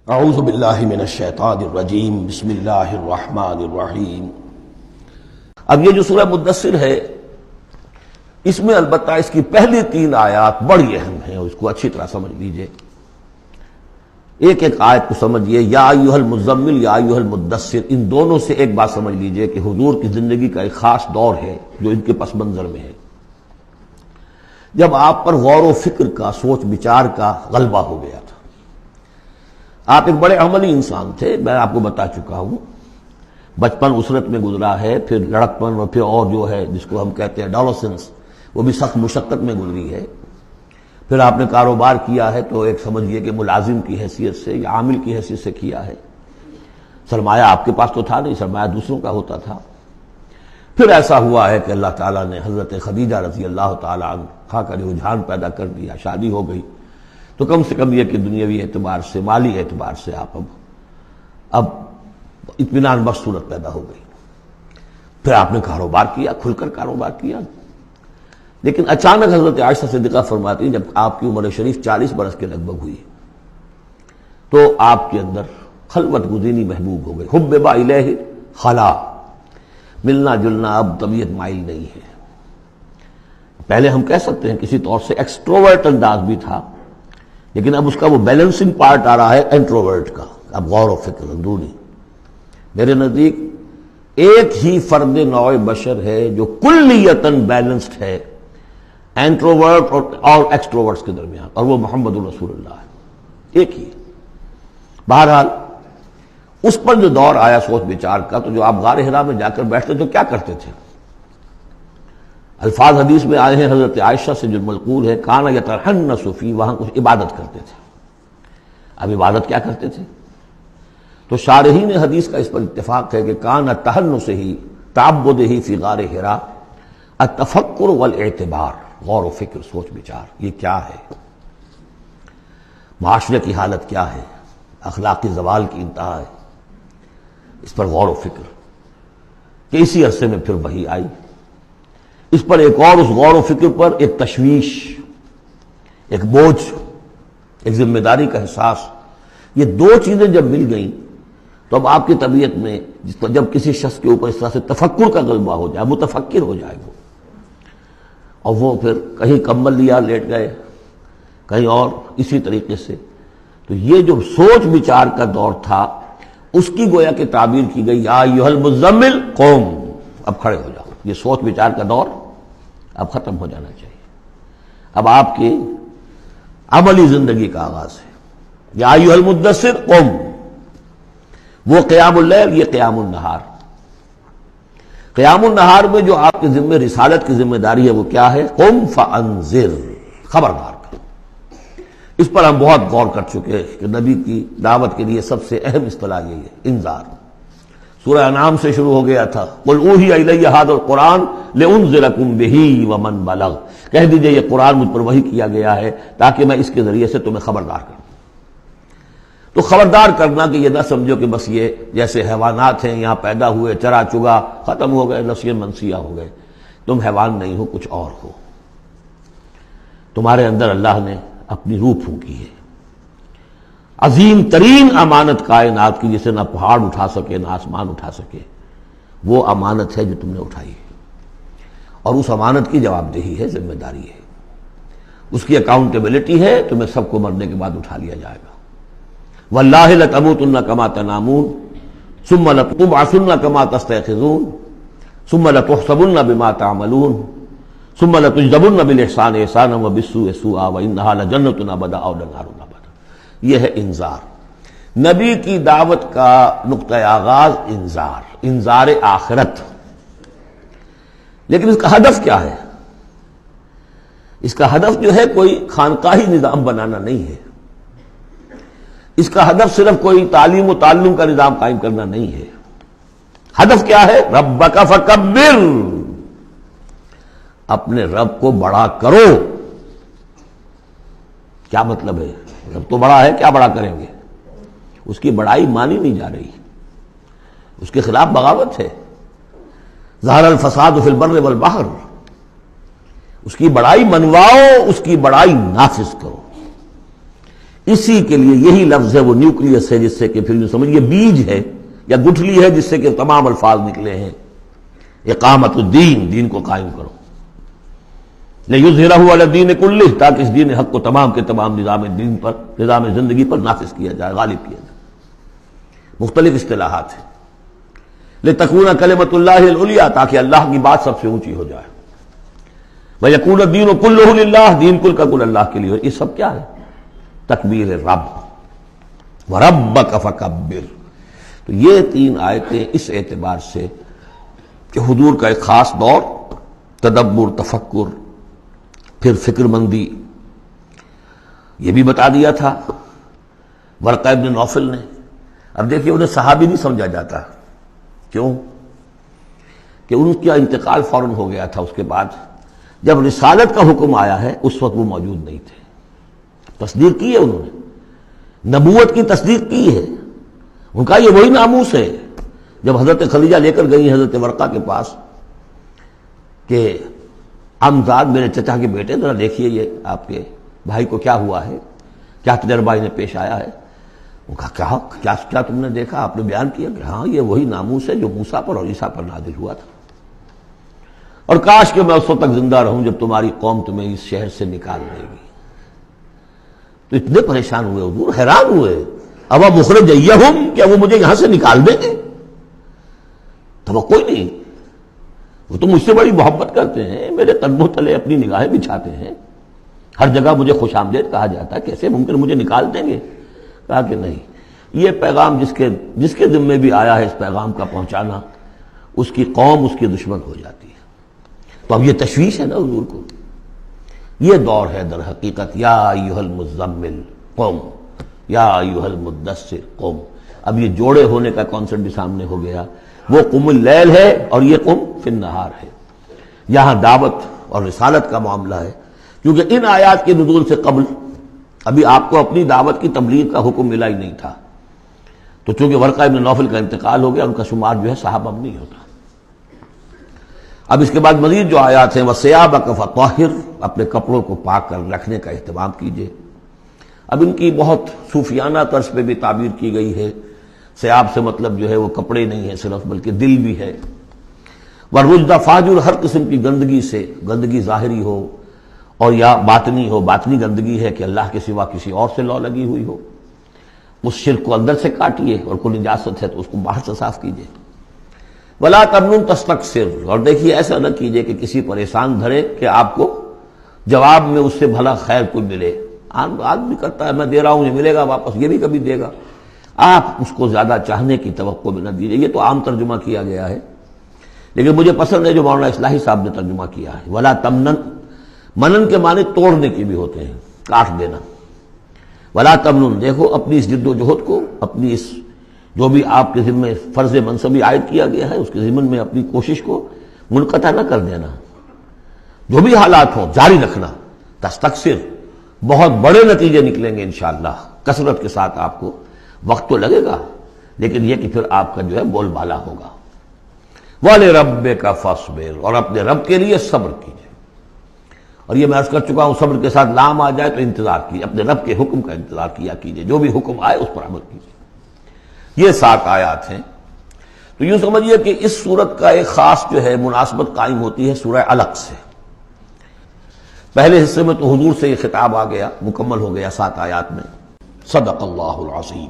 اعوذ باللہ من الشیطان الرجیم بسم اللہ الرحمن الرحیم۔ اب یہ جو سورہ مدثر ہے اس میں البتہ اس کی پہلی 3 آیات بڑی اہم ہیں اور اس کو اچھی طرح سمجھ لیجئے۔ ایک ایک آیت کو سمجھیے، یا ایھا المزمل یا ایھا المدثر، ان دونوں سے ایک بات سمجھ لیجئے کہ حضور کی زندگی کا ایک خاص دور ہے جو ان کے پس منظر میں ہے، جب آپ پر غور و فکر کا، سوچ بچار کا غلبہ ہو گیا تھا۔ آپ ایک بڑے عملی انسان تھے، میں آپ کو بتا چکا ہوں۔ بچپن اسرت میں گزرا ہے، پھر لڑکپن اور پھر اور جو ہے جس کو ہم کہتے ہیں ایڈولسنس، وہ بھی سخت مشقت میں گزری ہے۔ پھر آپ نے کاروبار کیا ہے تو ایک سمجھیے کہ ملازم کی حیثیت سے یا عامل کی حیثیت سے کیا ہے۔ سرمایہ آپ کے پاس تو تھا نہیں، سرمایہ دوسروں کا ہوتا تھا۔ پھر ایسا ہوا ہے کہ اللہ تعالیٰ نے حضرت خدیجہ رضی اللہ تعالیٰ عنہا کا رجحان پیدا کر دیا، شادی ہو گئی، تو کم سے کم یہ کہ دنیاوی اعتبار سے، مالی اعتبار سے آپ اب اطمینان بخش صورت پیدا ہو گئی۔ پھر آپ نے کاروبار کیا، کھل کر کاروبار کیا، لیکن اچانک حضرت عائشہ صدیقہ فرماتی ہیں جب آپ کی عمر شریف 40 برس کے لگ بھگ ہوئی تو آپ کے اندر خلوت گزینی محبوب ہو گئی۔ حبب الیہ خلا، ملنا جلنا اب طبیعت مائل نہیں ہے۔ پہلے ہم کہہ سکتے ہیں کسی طور سے ایکسٹروورٹ انداز بھی تھا، لیکن اب اس کا وہ بیلنسنگ پارٹ آ رہا ہے انٹروورٹ کا۔ اب غور و فکر اندرونی، میرے نزدیک ایک ہی فرد نوع بشر ہے جو کلیتاً بیلنسڈ ہے انٹروورٹ اور ایکسٹروورٹس کے درمیان، اور وہ محمد رسول اللہ ہے، ایک ہی۔ بہرحال اس پر جو دور آیا سوچ بچار کا، تو جو آپ غار حرا میں جا کر بیٹھتے تو کیا کرتے تھے؟ الفاظ حدیث میں آئے ہیں، حضرت عائشہ سے جو منقول ہے، کانا یتحنس فی، وہاں کچھ عبادت کرتے تھے۔ اب عبادت کیا کرتے تھے؟ تو شارحین حدیث کا اس پر اتفاق ہے کہ کانا تحنس ہی تعبد ہی فی غار حرا التفکر والاعتبار، غور و فکر، سوچ بچار، یہ کیا ہے، معاشرے کی حالت کیا ہے، اخلاقی زوال کی انتہا ہے، اس پر غور و فکر۔ کہ اسی عرصے میں پھر وحی آئی، اس پر ایک اور، اس غور و فکر پر ایک تشویش، ایک بوجھ، ایک ذمہ داری کا احساس۔ یہ 2 چیزیں جب مل گئیں تو اب آپ کی طبیعت میں جب کسی شخص کے اوپر اس طرح سے تفکر کا غلبہ ہو جائے، متفکر ہو جائے وہ، اور وہ پھر کہیں کمبل لیا لیٹ گئے، کہیں اور اسی طریقے سے، تو یہ جو سوچ بچار کا دور تھا اس کی گویا کہ تعبیر کی گئی، یا ایھا المزمل قوم، اب کھڑے ہو جاؤ۔ یہ سوچ بچار کا دور اب ختم ہو جانا چاہیے، اب آپ کی عملی زندگی کا آغاز ہے۔ یا ایھا المدثر قم، وہ قیام اللیل، یہ قیام النہار۔ قیام النہار میں جو آپ کے ذمہ رسالت کی ذمہ داری ہے وہ کیا ہے؟ قم فانذر، خبردار کر۔ اس پر ہم بہت غور کر چکے ہیں کہ نبی کی دعوت کے لیے سب سے اہم اصطلاح یہی ہے، انذار۔ سورہ انعام سے شروع ہو گیا تھا، قل اوحی الی ھذا القرآن لانذرکم بہ ومن بلغ، کہہ دیجئے یہ قرآن مجھ پر وحی کیا گیا ہے تاکہ میں اس کے ذریعے سے تمہیں خبردار کروں۔ تو خبردار کرنا کہ یہ نہ سمجھو کہ بس یہ جیسے حیوانات ہیں، یہاں پیدا ہوئے، چرا چگا، ختم ہو گئے، نسیاں منسیاں ہو گئے، تم حیوان نہیں ہو، کچھ اور ہو۔ تمہارے اندر اللہ نے اپنی روح پھونکی ہے، عظیم ترین امانت کائنات کی، جسے نہ پہاڑ اٹھا سکے نہ آسمان اٹھا سکے، وہ امانت ہے جو تم نے اٹھائی ہے، اور اس امانت کی جواب دہی ہے، ذمہ داری ہے، اس کی اکاؤنٹیبلٹی ہے، تمہیں سب کو مرنے کے بعد اٹھا لیا جائے گا۔ واللہ لتموتن کما تنامون ثم لتبعثن کما تستيقظون ثم لتحسبن بما تعملون ثم لتجزون بالاحسان احسانا وبالسوء سوءا وانها لجنة ابدا او لنار ابدا۔ یہ ہے انذار، نبی کی دعوت کا نقطۂ آغاز انذار، انذار آخرت۔ لیکن اس کا ہدف کیا ہے؟ اس کا ہدف جو ہے کوئی خانقاہی نظام بنانا نہیں ہے، اس کا ہدف صرف کوئی تعلیم و تعلم کا نظام قائم کرنا نہیں ہے۔ ہدف کیا ہے؟ ربک فکبر، اپنے رب کو بڑا کرو۔ کیا مطلب ہے؟ رب تو بڑا ہے، کیا بڑا کریں گے؟ اس کی بڑائی مانی نہیں جا رہی، اس کے خلاف بغاوت ہے۔ ظہر الفساد فی البر والبحر، اس کی بڑائی منواؤ، اس کی بڑائی نافذ کرو۔ اسی کے لیے یہی لفظ ہے وہ نیوکلیس ہے، جس سے کہ پھر یوں سمجھیے بیج ہے یا گٹھلی ہے جس سے کہ تمام الفاظ نکلے ہیں۔ اقامت الدین، دین کو قائم کرو، لِیُظْہِرَہُ عَلَى الدِّینِ کُلِّہ، تاکہ اس دین حق کو تمام کے تمام نظام دین پر، نظام زندگی پر نافذ کیا جائے، غالب کیا جائے۔ مختلف اصطلاحات ہیں۔ لِتَکُونَ کَلِمَۃُ اللہِ الْعُلْیٰ، تاکہ اللہ کی بات سب سے اونچی ہو جائے۔ وَیَکُونَ الدِّینُ کُلُّہُ لِلَّہِ، دین کل کا کل اللہ کے لیے۔ یہ سب کیا ہے؟ تکبیر رب، وَرَبَّکَ فَکَبِّرْ۔ تو یہ تین آیتیں اس اعتبار سے کہ حضور کا ایک خاص دور، تدبر، تفکر، پھر فکر مندی، یہ بھی بتا دیا تھا ورقہ ابن نوفل نے۔ اب دیکھیے انہیں صحابی نہیں سمجھا جاتا، کیوں؟ کہ ان کا انتقال فوراً ہو گیا تھا۔ اس کے بعد جب رسالت کا حکم آیا ہے اس وقت وہ موجود نہیں تھے۔ تصدیق کی ہے انہوں نے، نبوت کی تصدیق کی ہے، ان کا یہ وہی ناموس ہے۔ جب حضرت خدیجہ لے کر گئی حضرت ورقہ کے پاس کہ عمزاد میرے چچا کے بیٹے، ذرا دیکھیے یہ آپ کے بھائی کو کیا ہوا ہے، کیا تجربہ انہیں پیش آیا ہے۔ وہ کہا کیا تم نے دیکھا؟ آپ نے بیان کیا کہ ہاں یہ وہی ناموس ہے جو موسیٰ پر اور عیسیٰ پر نازل ہوا تھا، اور کاش کہ میں اس وقت تک زندہ رہوں جب تمہاری قوم تمہیں اس شہر سے نکال دے گی۔ تو اتنے پریشان ہوئے حضور، حیران ہوئے، اب مخرجیہم، کیا وہ مجھے یہاں سے نکال دیں گے؟ توقع ہی نہیں، وہ تو مجھ سے بڑی محبت کرتے ہیں، میرے قدموں تلے اپنی نگاہیں بچھاتے ہیں، ہر جگہ مجھے خوش آمدید کہا جاتا ہے، کیسے ممکن مجھے نکال دیں گے؟ کہا کہ نہیں، یہ پیغام جس کے ذمے بھی آیا ہے اس پیغام کا پہنچانا، اس کی قوم اس کی دشمن ہو جاتی ہے۔ تو اب یہ تشویش ہے نا حضور کو۔ یہ دور ہے در حقیقت یا ایھا المزمل قم، یا ایھا المدثر قم۔ اب یہ جوڑے ہونے کا کانسیپٹ بھی سامنے ہو گیا، وہ قم اللیل ہے اور یہ قم فی النہار ہے۔ یہاں دعوت اور رسالت کا معاملہ ہے، کیونکہ ان آیات کے نزول سے قبل ابھی آپ کو اپنی دعوت کی تبلیغ کا حکم ملا ہی نہیں تھا۔ تو چونکہ ورقہ ابن نوفل کا انتقال ہو گیا، ان کا شمار جو ہے صحابہ میں نہیں ہوتا۔ اب اس کے بعد مزید جو آیات ہیں، وَثِیَابَکَ فَطَہِّرْ، اپنے کپڑوں کو پاک کر رکھنے کا اہتمام کیجیے۔ اب ان کی بہت صوفیانہ طرز پہ بھی تعبیر کی گئی ہے۔ ثیاب سے مطلب جو ہے وہ کپڑے نہیں ہیں صرف، بلکہ دل بھی ہے۔ وَالرُّجْزَ فَاہْجُرْ، ہر قسم کی گندگی سے، گندگی ظاہری ہو اور یا باطنی ہو۔ باطنی گندگی ہے کہ اللہ کے سوا کسی اور سے لو لگی ہوئی ہو، اس شرک کو اندر سے کاٹیے، اور کوئی نجاست ہے تو اس کو باہر سے صاف کیجیے۔ وَلَا تَمْنُنْ تَسْتَكْثِرْ، اور دیکھیے ایسا نہ کیجیے کہ کسی پر احسان دھرے کہ آپ کو جواب میں اس سے بھلا خیر کوئی ملے۔ آدمی کرتا ہے میں دے رہا ہوں یہ ملے گا واپس، یہ بھی کبھی دے گا، آپ اس کو زیادہ چاہنے کی توقع میں نہ دیجیے۔ یہ تو عام ترجمہ کیا گیا ہے، لیکن مجھے پسند ہے جو مولانا اصلاحی صاحب نے ترجمہ کیا ہے۔ وَلَا تَمْنَنْ، منن کے معنی توڑنے کی بھی ہوتے ہیں، کاٹ دینا۔ وَلَا تَمْنُنْ، دیکھو اپنی اس جد و جہد کو، اپنی اس جو بھی آپ کے ذمہ فرض منصبی عائد کیا گیا ہے اس کے ضمن میں اپنی کوشش کو منقطع نہ کر دینا، جو بھی حالات ہوں جاری رکھنا۔ تستکثر، بہت بڑے نتیجے نکلیں گے انشاءاللہ، کثرت کے ساتھ آپ کو وقت تو لگے گا، لیکن یہ کہ پھر آپ کا جو ہے بول بالا ہوگا۔ وَلِرَبِّكَ فَاصْبِرْ، اور اپنے رب کے لیے صبر کیجیے۔ اور یہ میں عرض کر چکا ہوں، صبر کے ساتھ لام آ جائے تو انتظار کیجیے، اپنے رب کے حکم کا انتظار کیا کیجیے، جو بھی حکم آئے اس پر عمل کیجیے۔ یہ 7 آیات ہیں۔ تو یوں سمجھیے کہ اس سورت کا ایک خاص جو ہے مناسبت قائم ہوتی ہے سورہ علق سے۔ پہلے حصے میں تو حضور سے یہ خطاب آ گیا، مکمل ہو گیا 7 آیات میں۔ صدق اللہ العظیم۔